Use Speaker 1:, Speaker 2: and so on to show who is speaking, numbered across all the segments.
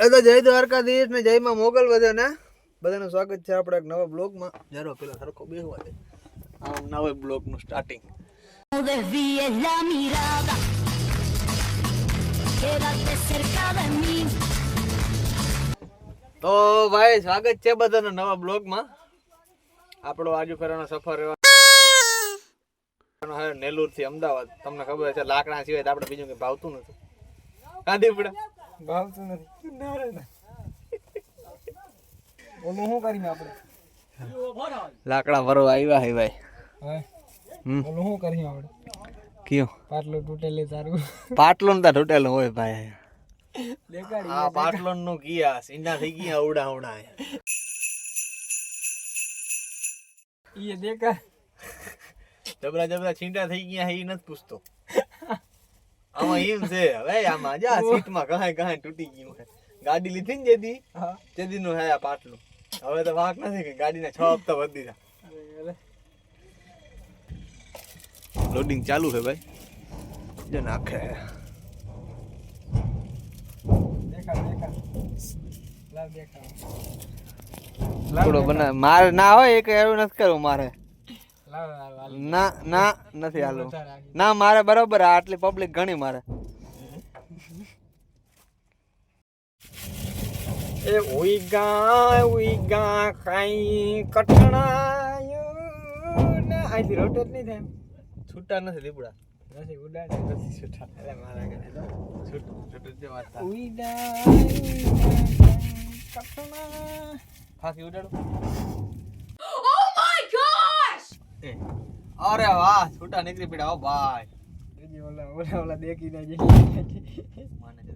Speaker 1: એ તો જય દ્વારકાધીશ ને જય માં મોગલ બધાને બધાનું સ્વાગત છે આપણા એક નવા બ્લોગમાં. જરો પેલા સરખો બેહવા દે. આ નવા બ્લોગનું સ્ટાર્ટિંગ. તો ભાઈ સ્વાગત છે બધાના નવા બ્લોગમાં. આપણો આજુ ફેરવાનો સફર રહ્યો નેલુર થી અમદાવાદ. તમને ખબર છે લાકડા સિવાય તો આપણે બીજું કઈ ભાવતું નથી. કાંદીપુરા
Speaker 2: ભાવતું નથી ના રે ના. ઓલું શું કરીને આપણે
Speaker 1: લાકડા ભરવા આવ્યા હે ભાઈ.
Speaker 2: હા ઓલું શું કરીએ આપણે
Speaker 1: કયો
Speaker 2: પાટલો તૂટેલે તારું
Speaker 1: પાટલો ને તૂટેલો હોય ભાઈ.
Speaker 2: દેખાડી
Speaker 1: આ પાટલો નું ગયા સીંડા થઈ ગયા ઉડા ઉડા
Speaker 2: ઈ દેખા
Speaker 1: જબરા જબરા છીંડા થઈ ગયા એ નથી પૂછતો. આમાં એમ છે હવે આમાં જા સીટમાં કહાય કહાય તૂટી ગયું છે. ગાડી લીધી ને જેદી જેદી નું હે આ પાટલું. હવે તો વાક નથી કે ગાડીના 6 હપ્તા વધી દીધા. લોડિંગ ચાલુ છે ભાઈ. જો નાખે
Speaker 2: દેખા દેખા લાવ દેખા
Speaker 1: લાકડો બના મારે ના હોય એક એવું નથી કરવું મારે.
Speaker 2: લાવ
Speaker 1: ના ના નથી હાલવું ના મારે બરોબર. આટલી પબ્લિક ઘણી મારે.
Speaker 2: એ ઉઈગા કાઈ કટણાયું ને આથી રોટેટ નહીં થાય.
Speaker 1: છૂટા નથી લીપડા
Speaker 2: નથી ઉડાડે નથી છૂટા. અરે મારા ગણે તો
Speaker 1: છૂટું જે વાત થાય.
Speaker 2: ઉઈગા કટણા
Speaker 1: ફાંકી ઉડાડો. એ અરે વાહ છૂટા નીકળી પડ્યા. ઓ ભાઈ
Speaker 2: બીજી ઓલા દેખી ના જઈ
Speaker 1: માને છે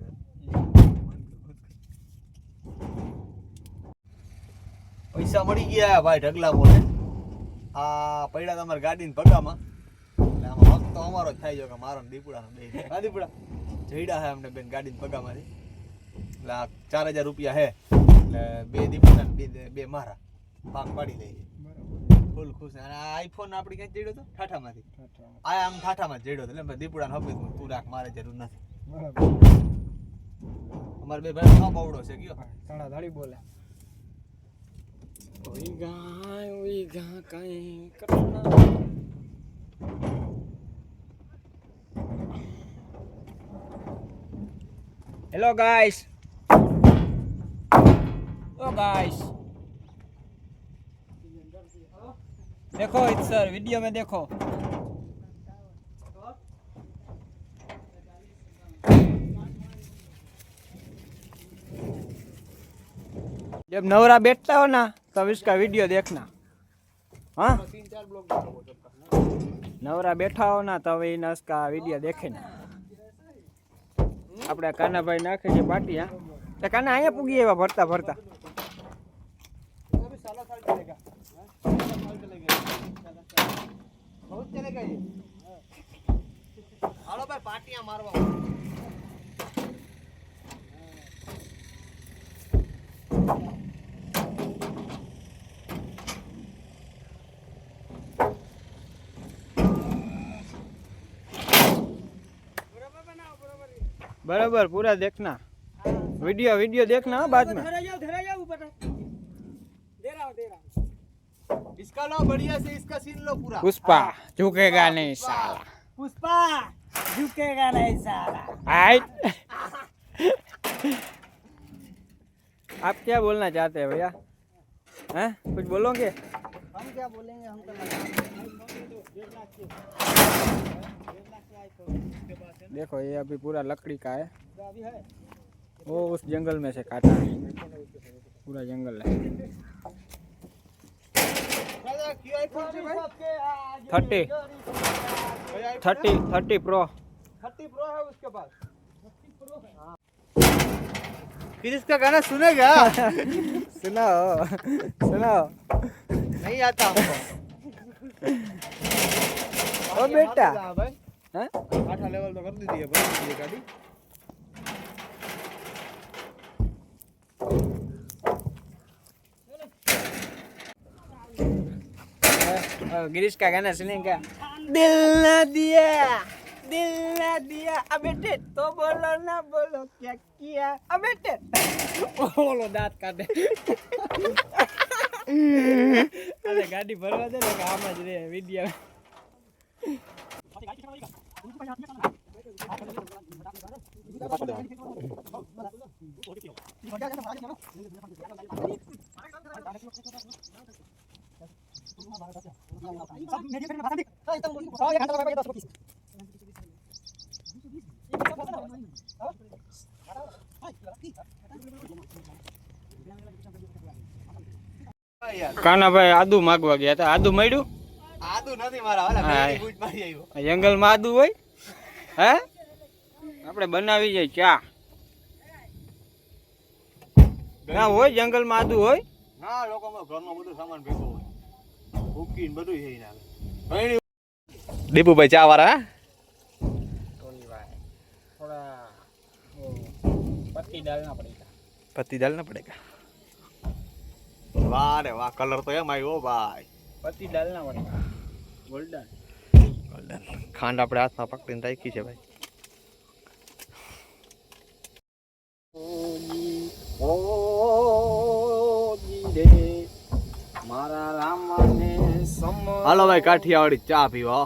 Speaker 1: પૈસા મળી ગયા ભાઈ ઢગલા બોલે. આ પડ્યા તમારી ગાડીની ભગામાં. એટલે આમાં હક તો અમારો જ થાય છે કે મારો ને દીપડાનો બે. હા દીપડા જઈડા હે અમને બેન ગાડીની ભગામાંથી. એટલે આ 4000 રૂપિયા હે. એટલે બે દીપડા બે મારા ભાગ પાડી લઈએ. ફૂલ ખુશ. અને આ આઈફોન આપડી ક્યાં જડ્યો હતો ઠાઠામાંથી. આ આમ ઠાઠામાં જ જડ્યો હતો. એટલે દીપડાને હપી તું રાખ મારે જરૂર નથી. અમારે બે ભાઈ નો બાવડો છે કયો
Speaker 2: સાડા ધાડી બોલે ઉઈગા કાઈ કટણા. Hello guys. ओ गाइस देखो सर वीडियो में देखो. जब नवरा बैठता हो ना तब इसका वीडियो देखना. हाँ
Speaker 1: 3-4 ब्लॉग
Speaker 2: नवरा बैठा हो ना तब इसका वीडियो देखे ना. આપણે કાનાભાઈ નાખે છે પાટી. હા તો કાના અહીંયા પૂગી એવા ભરતા ભરતા.
Speaker 1: હાલો ભાઈ પાટિયા મારવા.
Speaker 2: बराबर पूरा देखना. वीडियो वीडियो देखना बाद में.
Speaker 1: इसका लो बढ़िया से इसका सीन लो पूरा.
Speaker 2: पुष्पा झुकेगा नहीं साला. पुष्पा झुकेगा नहीं साला. हाइट आप क्या बोलना चाहते हैं भैया? हैं कुछ बोलोगे?
Speaker 1: हम क्या बोलेंगे हम तो
Speaker 2: देखो ये अभी पूरा लकड़ी का है. वो उस जंगल में से काटा है. पूरा जंगल है. 30 प्रो.
Speaker 1: 30 प्रो है उसके पास. फिर इसका गाना सुनेगा?
Speaker 2: सुनाओ सुनाओ.
Speaker 1: नहीं आता हमको.
Speaker 2: ओ बेटा
Speaker 1: हैं 8 लेवल तो कर दीजिए बस ये गाड़ी.
Speaker 2: गिरीश का गाना सुनेगा. दिल ना दिया દિલ ના દિયા આ બેટે તો બોલો ના બોલો ક્યાં કિયા આ બેટે ઓલો દાંત કાઢે અરે ગાડી ભરવા દે ને કે આમાં જ રે વિડિયો કાનાભાઈ આદુ માગવા ગયા હતા આદુ મળ્યું
Speaker 1: આદુ નથી મારા વાલા મેરી બૂટ મારી આવ્યો
Speaker 2: જંગલમાં આદુ હોય હે આપણે બનાવી જાય ચા ના હોય જંગલમાં આદુ હોય
Speaker 1: ના લોકોમાં ઘરનો બધું સામાન ભેગો હોય ભૂકી ને બધું થઈ નાખે દીપુભાઈ ચા વાળા
Speaker 2: थोड़ा पत्ती डालना पड़ेगा
Speaker 1: पत्ती डालना पड़ेगा वाह रे वाह कलर तो एम આવ્યો ભાઈ
Speaker 2: पत्ती डालना पड़ेगा गोल्डन
Speaker 1: ગોલ્ડન ખાંડ આપણે હાથમાં પકડીને રાખી છે ભાઈ
Speaker 2: મારા રામને
Speaker 1: હાલો ભાઈ કાઠિયાવાડી ચા પીવા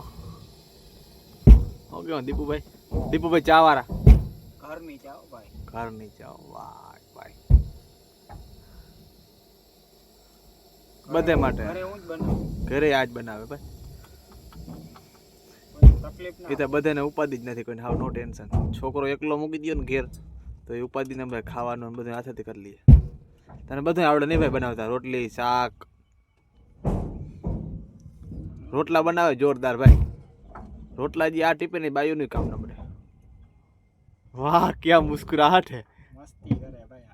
Speaker 1: ઓકે દીપુભાઈ ચા વાળા
Speaker 2: ઘરની ચાઓ ભાઈ
Speaker 1: ઘરની ચા વાહ ભાઈ બધે માટે
Speaker 2: ઘરે હું જ બનાવું
Speaker 1: ઘરે આજ બનાવે ભાઈ
Speaker 2: તકલીફ
Speaker 1: એ તો બધાને ઉપાધિ જ નથી કોઈ હાવ નો ટેન્શન છોકરો એકલો મૂકી દો ને ઘેર તો એ ઉપાધિને ભાઈ ખાવાનું બધું હાથેથી કરી લઈએ તને બધું આવડે નહીં ભાઈ બનાવતા રોટલી શાક રોટલા બનાવે જોરદાર ભાઈ રોટલા જે આ ટીપે ને બાયુનું કામ ન પડે વાહ ક્યાં મુસ્કુરાહટ હે
Speaker 2: મસ્તી કરે ભાઈ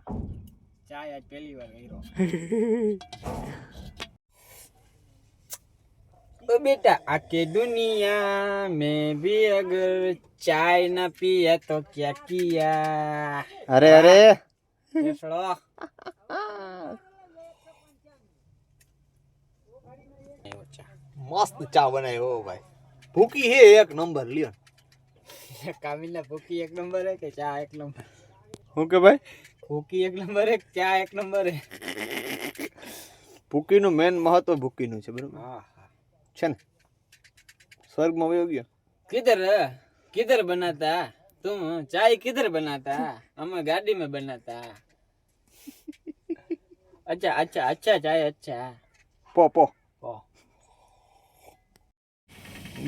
Speaker 2: ચાય આજ પહેલી વાર કર્યો ओ बेटा आके दुनिया में भी अगर चाय ना पिया तो क्या किया
Speaker 1: अरे अरे मस्त चा बनायो भाई भूकी है एक नंबर लियो
Speaker 2: कामिला भूकी एक नंबर है कि चा एक नंबर
Speaker 1: હું કે ભાઈ
Speaker 2: ભૂકી એક નંબર હે ચા એક નંબર હે
Speaker 1: ભૂકીનું મેન મહત્વ ભૂકીનું છે બરોબર
Speaker 2: હા
Speaker 1: છે ને સ્વર્ગમાં વયો ગયો
Speaker 2: किधर बनाता तुम चाय किधर बनाता हम गाड़ी में बनाता अच्छा अच्छा अच्छा चाय अच्छा
Speaker 1: પો પો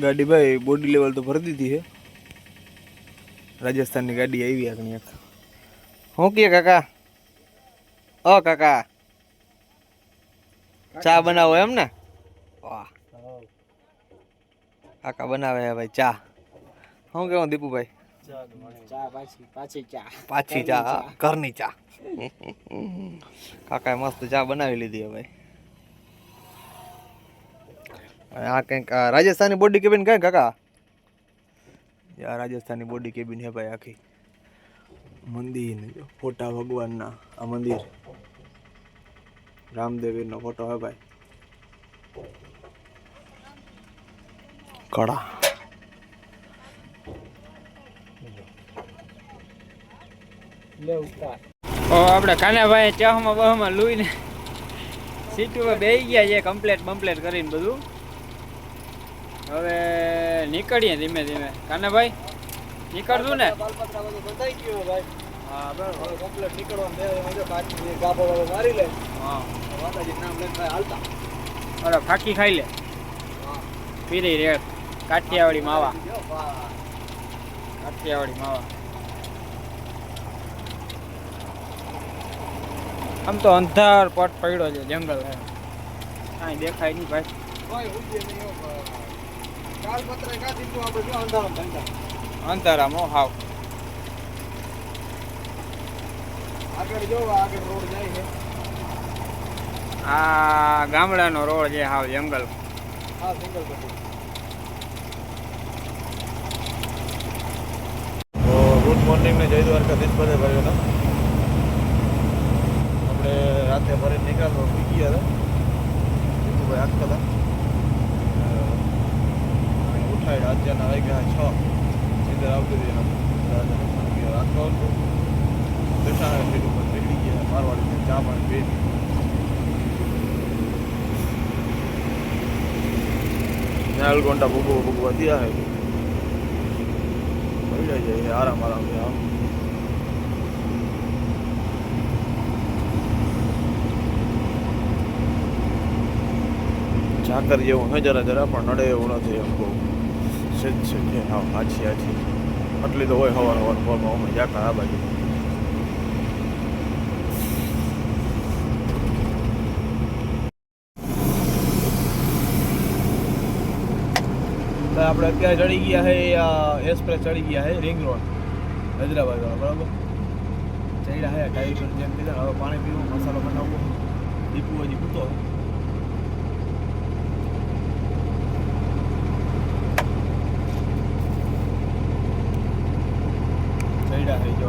Speaker 1: ગાડી ભાઈ બોડી લેવલ તો ભરી દીધી છે રાજસ્થાનની ગાડી આવી આગળ હું કે કાકા ઓ કાકા ચા બનાવો એમ ને વાહ કાકા બનાવે ભાઈ ચા હું કેવું દીપુભાઈ
Speaker 2: ચા
Speaker 1: પાછી ચા ઘરની ચા કાકાએ મસ્ત ચા બનાવી લીધી હવે આ કંઈક રાજસ્થાની બોડી કેબિન કઈ કાકા યાર રાજસ્થાની બોડી કેબિન હે ભાઈ આખી મંદિર ફોટા ભગવાનના આ મંદિર રામદેવીનો ફોટો હે ભાઈ કડા
Speaker 2: આપણે કાનાભાઈ ચાહમાં બહમાં લુઈને સીટુમાં બેસી ગયા છે કમ્પ્લેટ કરીને બધું હવે નીકળીએ ધીમે ધીમે કાનાભાઈ નીકળશું ને હા બરાબર
Speaker 1: કમ્પ્લીટ નીકળવાનું ગાભો મારી લે
Speaker 2: હા
Speaker 1: માતાજી નામ લઈને હાલતા
Speaker 2: અરે ફાકી ખાઈ લે પીરી રેડ કાઠિયાવાડી માવા આમ તો અંધાર પટ પડ્યો છે જંગલ હે કાંઈ દેખાય નહીં ભાઈ
Speaker 1: કોઈ ઉજે નહીં કાલ પત્ર કા દીધું આપણે જો અંધારામાં
Speaker 2: અંધારામાં હાવ
Speaker 1: આગળ જો આગળ રોડ જાય છે
Speaker 2: આ ગામડાનો રોડ છે હાવ જંગલ
Speaker 1: હા સિંગલ પટ્ટી તો ગુડ મોર્નિંગ ને જય દ્વારકાધીશ બધે ભાઈઓને આપણે રાતે ફરી નીકળ્યા ઉઠી ગયા હતા ભાઈ આખા હતા ઉઠાડ્યા અત્યારના વાગ્યા 6 અંદર આવતી હતી એના રાખવા દશા સીટ ઉપર નીકળી ગયા મારવાડી ચા પાણી પી નાલગોંડા ભૂગવા દિયા હે પડી જાય આરામ આમ ઝાકર જેવું હે જરા પણ નડે એવું નથી એમ બહુ સેજ છે હા આછી આટલી તો હોય હવાર ફોરમાં અમે ઝાકર આ બાજુ આપણે અત્યારે ચડી ગયા છે એક્સપ્રેસ ચડી ગયા છે રિંગ રોડ હૈદરાબાદ બરાબર ચડ્યા છે ડાયરેક્શન જેમ કીધા હવે પાણી પીવું મસાલો બનાવવો દીપુ હજી પૂતો ચડ્યા છે જો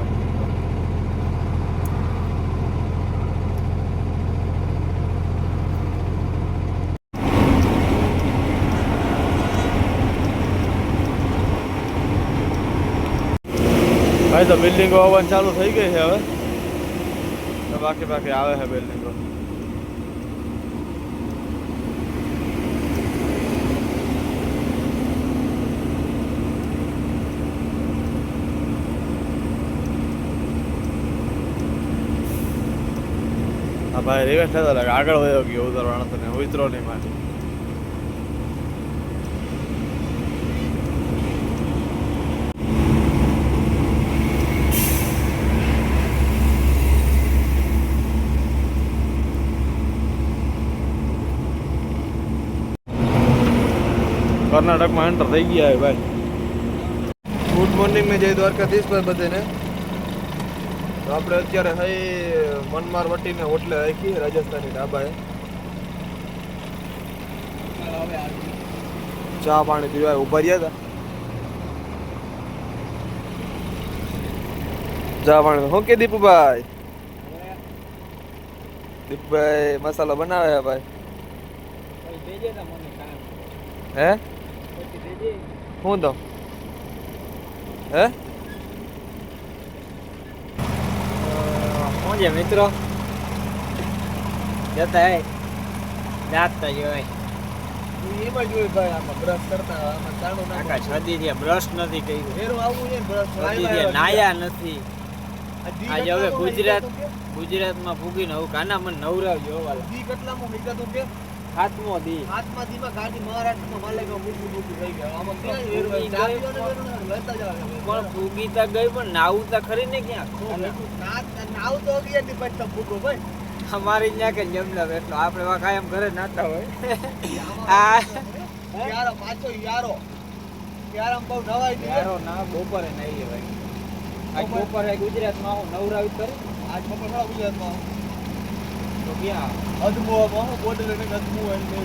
Speaker 1: ભાઈ તો બિલ્ડિંગો આવવાનું ચાલુ થઈ ગઈ છે હવે તો બાકી આવે છે બિલ્ડિંગો હા ભાઈ રિવેશ થતા લાગે આગળ વયો ગયો ઉતરવાનો તો ને ઉતરો નહીં મારે કર્ણાટકમાં એન્ટર થઈ ગયા है भाई ગુડ મોર્નિંગ में જય દ્વારકાધીશ ભાઈ બધાને તો આપણે અત્યારે હઈ મનમાર વટીને હોટલે રાખી રાજસ્થાની ઢાબાએ ચા પાણી પીવા ઉભા રહ્યા હતા ચા પાણી શું કે દીપુભાઈ મસાલો બનાવે છે ભાઈ હે હું તો હે
Speaker 2: શું છે મિત્રો જતા હે જાતતા જોય
Speaker 1: એમાં જોઈ ભાઈ આમાં બ્રશ કરતા આમાં ચાણું
Speaker 2: કાકા છદી થી બ્રશ નથી કર્યું
Speaker 1: ફેરું આવું છે બ્રશ
Speaker 2: છદી થી નાયા નથી આજે હવે ગુજરાતમાં ભૂગીને હવે કાના મને નવરાવજો વાલા
Speaker 1: દી કેટલામાં નીકળતું કે
Speaker 2: હાથમો દી
Speaker 1: હાથમાં દીમાં ગાડી મહારાષ્ટ્રમાં માલેગાંવ મૂકી થઈ ગયા આમાં ક્યાં લેતા જવા
Speaker 2: પણ ભૂગી તા ગઈ પણ નાવતા ખરી ને ક્યાં
Speaker 1: નાવ તો અગિયાર ની પછી તમે ભૂગો ભાઈ
Speaker 2: અમારી ત્યાં કે જમલા એટલો આપણે વા કાયમ ઘરે નાતા હોય આ
Speaker 1: યારો પાછો યારો યાર બહુ નવાઈ દે
Speaker 2: યારો ના બપોરે નાઈ લેવાય આજ બપોરે ગુજરાતમાં હું નવરાવી કરી
Speaker 1: આજ બપોર થોડા ગુજરાતમાં
Speaker 2: તો ક્યાં
Speaker 1: અદમોમાં બોર્ડર ને અદમો એટલે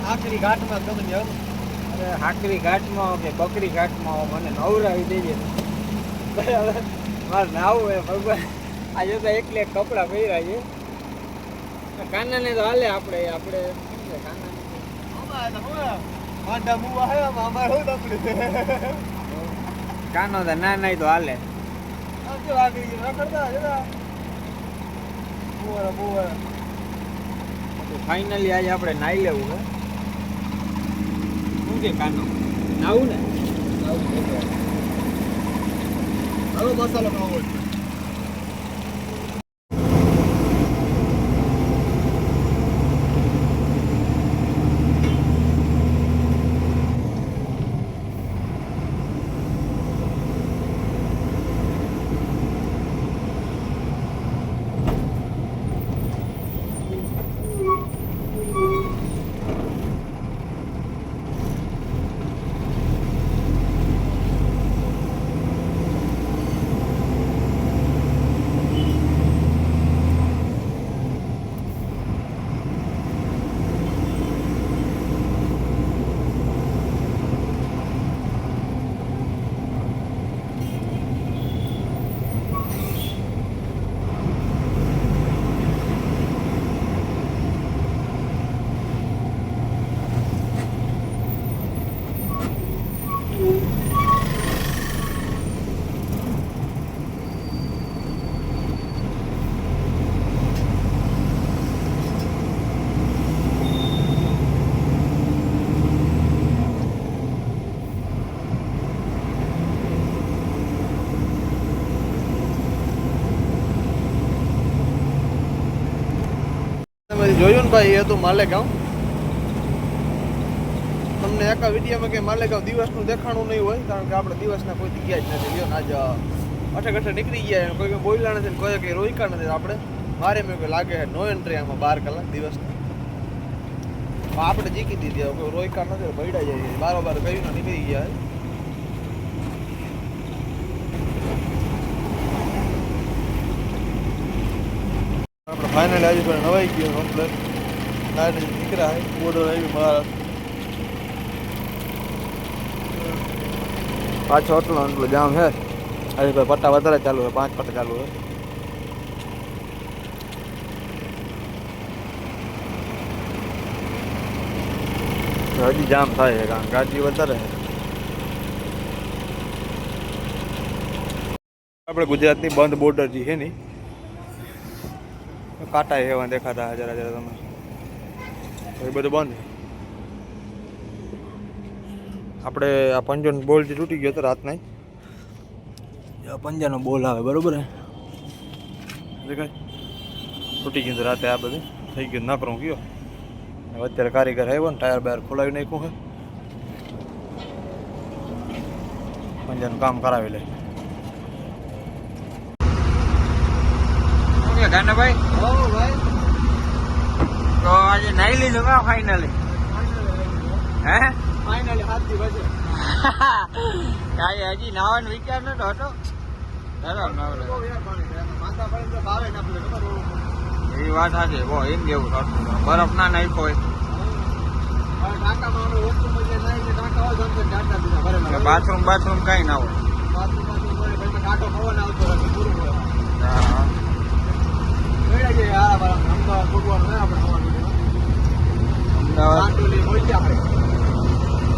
Speaker 1: આખરી ઘાટમાં તમે જાવ
Speaker 2: અરે હાકરી ઘાટમાં કે બકરી ઘાટમાં મને નવરાવી દેજે બરાબર મારે નાવું હે ભગવાન આજે તો એકલે કપડાં પહેર્યા છે કાનાને તો હાલે આપણે કાના
Speaker 1: માડા મુવા હે અમાર હોય આપણે
Speaker 2: કાનો તો ના નાઈ તો હાલે
Speaker 1: આ જો આગળ રખડતા જરા મુવા
Speaker 2: ફાઇનલી આજે આપણે નાઈ લેવું હે શું કે કાનો નાવું ને
Speaker 1: હવે મસાલો ખાવો જોયું ને ભાઈ, એ હતું માલેગાંવ. તમને આખા વિડીયોમાં કે માલેગાંવ દિવસનું દેખાણું નહીં હોય, કારણ કે આપણે દિવસના કોઈ ગયા જ નથી. લ્યો ને આજ અઠે નીકળી ગયા, કોઈ કંઈ બોલ્યા નથી, કોઈ કંઈ રોઈકા નથી. આપણે મારે મેં કોઈ લાગે નો એન્ટ્રી આમાં 12 કલાક દિવસના. આપણે જીકી દીધી, કોઈ રોઈકા નથી, બૈડા જાય બારોબાર ગયું ને નીકળી ગયા. આપણે ફાઇનલ આજે પણ નવાઈ ગયો કમ્પ્લેટ. લાઈટ નીકળ્યા હે, બોર્ડર આવી મહારાષ્ટ્ર. પાછો એટલો જામ છે આજે. કોઈ પટ્ટા વધારે ચાલુ છે, 5 પટ્ટા ચાલુ છે. હજી જામ થાય છે, કારણ ગાડી વધારે છે. આપણે ગુજરાતની બંધ બોર્ડર જે છે ને, કાંટા એવા દેખાતા જરા જરા તમે, એ બધું બંધ. આપણે આ પંજાનો બોલ જે તૂટી ગયો હતો રાતના, પંજાનો બોલ આવે બરોબર હે, દેખાય તૂટી ગયું રાતે. આ બધું થઈ ગયું નકરું ગયો. અત્યારે કારીગર આવ્યો ને, ટાયર બાયર ખોલાવી નાખ્યું છે, પંજાનું કામ કરાવી લે.
Speaker 2: ગાનાભાઈ તો આજે નાઈ લીધું કા ફાઇનલી? હે
Speaker 1: ફાઇનલી 7 દિવસ
Speaker 2: કાંઈ હજી નાવાનો વિચાર નતો હતો. એ વાત સાચી, બહુ એમ જેવું થતું. બરફ ના નાખ્યો હોય, બાથરૂમ કઈ ના હોય.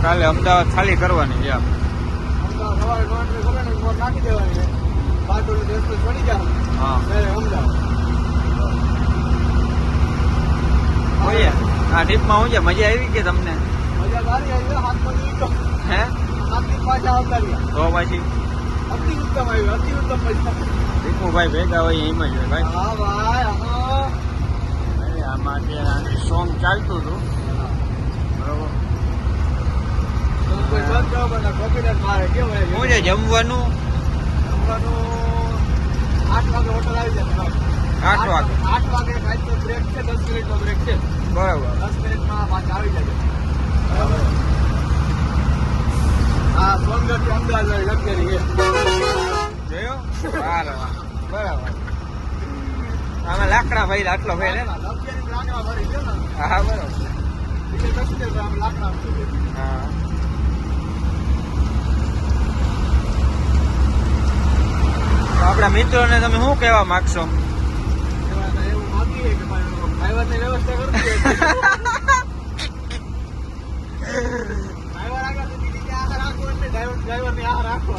Speaker 2: કાલે અમદાવાદ ખાલી કરવાની છે. આ ટ્રીપમાં હું છે, મજા આવી કે તમને? હે તો પછી દીપુભાઈ ભેગા હોય એમાં જ હોય ભાઈ. આમાં અત્યારે સોંગ ચાલતું હતું બરોબર. શું છે જમવાનું?
Speaker 1: 8 વાગે હોટલ આવી જાય.
Speaker 2: 8 વાગે?
Speaker 1: 8 વાગે બ્રેક છે, 10 મિનિટનો બ્રેક છે.
Speaker 2: બરાબર,
Speaker 1: 10 મિનિટમાં પાછા આવી જાય. બરાબર. હા, સોનગઢથી અમદાવાદ લગેરી છે.
Speaker 2: જોયો? બરાબર. આમાં લાકડા ભાઈ આટલો ભાઈ ને
Speaker 1: લાકડા ભરી છે ને.
Speaker 2: હા બરાબર.
Speaker 1: લાકડા
Speaker 2: હા. આપણા મિત્રોને તમે શું કહેવા માંગશો?
Speaker 1: એવું માગીએ કે ડ્રાઈવરની વ્યવસ્થા કરી દે. ડ્રાઈવર આગળ દીધી આ રાખો એટલે ડ્રાઈવરની આ રાખો.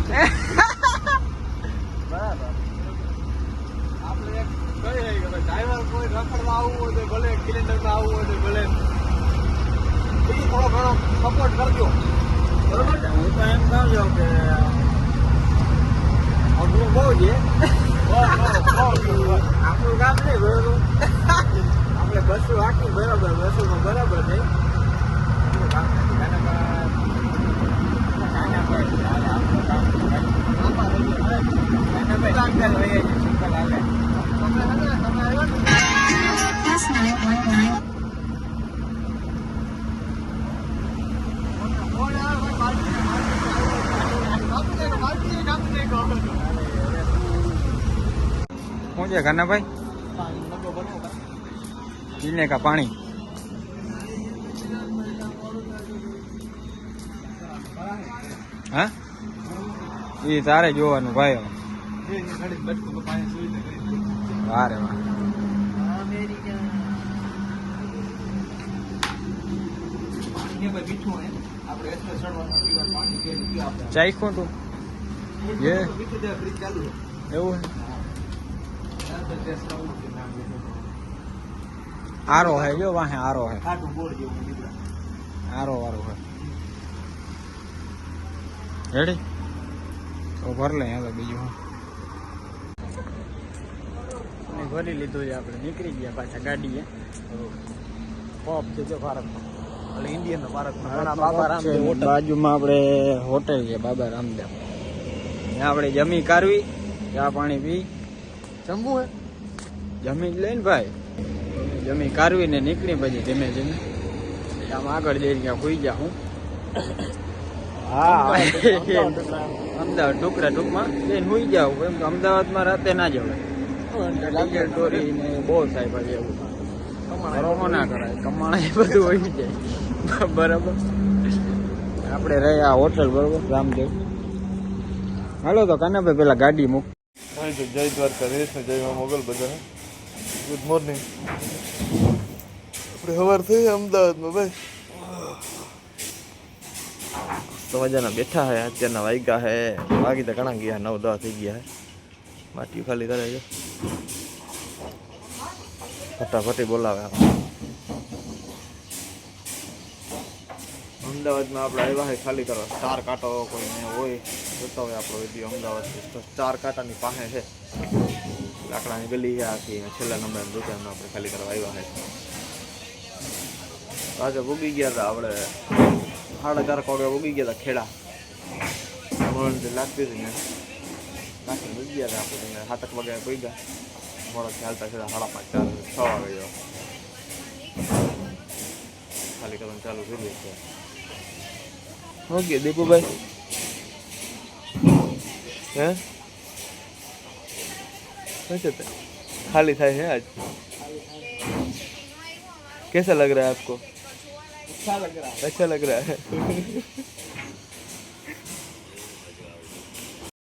Speaker 2: બરાબર.
Speaker 1: આપણે એક કહી રહી કે ડ્રાઈવર કોઈ રખડવા આવવું હોય તો ભલે, સિલિન્ડરમાં આવવું હોય તો ભલે, બીજું થોડો ઘણો સપોર્ટ કરજો. બરોબર છે?
Speaker 2: હું તો એમ કહું છું કે
Speaker 1: અઘરું બહુ છે. આપણું કામ નહીં બરોબર. આપણે બસો આખી બરાબર, બસોમાં બરાબર છે.
Speaker 2: શું છે કાનાભાઈ? પીને કા પાણી? હા, એ તારે જોવાનું ભાઈ. વારે વાહ. ચાખ્યું તું? એવું આરો હે, જો વાહે આરો હે, આરો વારો હે. રેડી તો ભર લે. હવે બીજું ભરી લીધું છે આપણે, નીકળી ગયા પાછા ગાડીએ.
Speaker 1: પબ છે જો ભારતમાં, એટલે ઇન્ડિયન ભારતમાં ઘણા બાબા રામદેવ હોટલ.
Speaker 2: બાજુમાં આપણે હોટેલ છે બાબા રામદેવ. ત્યાં આપણે જમી કારવી, ચા પાણી પી,
Speaker 1: જમવું હે
Speaker 2: જમી જ લઈને ભાઈ, જમી કારવી ને નીકળી પછી ધીમે ધીમે આમ આગળ જઈને ત્યાં સુઈ જા હું. હા અમદાવાદ ટુકડા ટૂંકમાં જઈને સુઈ જાવ, કેમ કે અમદાવાદમાં રાતે ના જવાય, ચોરી ને બહુ થાય પછી એવું બરોબર ના કરાય, કમાણા એ બધું હોય જાય. બરાબર આપણે રહ્યા હોટલ બરોબર રામદેવ. હાલો તો કાનાભાઈ પેલા ગાડી મૂક.
Speaker 1: જય દ્વારકાધીશ ને જય મોગલ બધા. Good morning. આપણે સવાર થઈ અમદાવાદમાં ભાઈ, તો મજાના બેઠા હે. અત્યારના વાગી તો ઘણા ગયા, 9-10 થઈ ગયા હે. માટી ખાલી કરે છે, ફટાફટી બોલાવે. અમદાવાદમાં આપણે આવ્યા હોય ખાલી કરવા. 4 કાંટો કોઈને હોય જોતો હોય આપણો વિડીયો અમદાવાદ તો 4 કાંટાની પાસે છે, લાકડાની ગલી છે આખી. છેલ્લા નંબરની દુકાનમાં આપણે ખાલી કરવા આવ્યા હોય. આજે ઉગી ગયા હતા આપણે 4:30 વાગે ઉગી ગયા હતા ખેડા. લાગતી હતી ને નાખીને ઉગી ગયા હતા આપણે 7 વાગે પડી ગયા. મોડોથી હાલતા છેડા 5:30, 6 વાગે જાઓ ખાલી કરવાનું ચાલુ કર્યું છે. ઓકે દીપુભાઈ હે कैसे थे खाली था है आज कैसा लग रहा है आपको अच्छा लग रहा है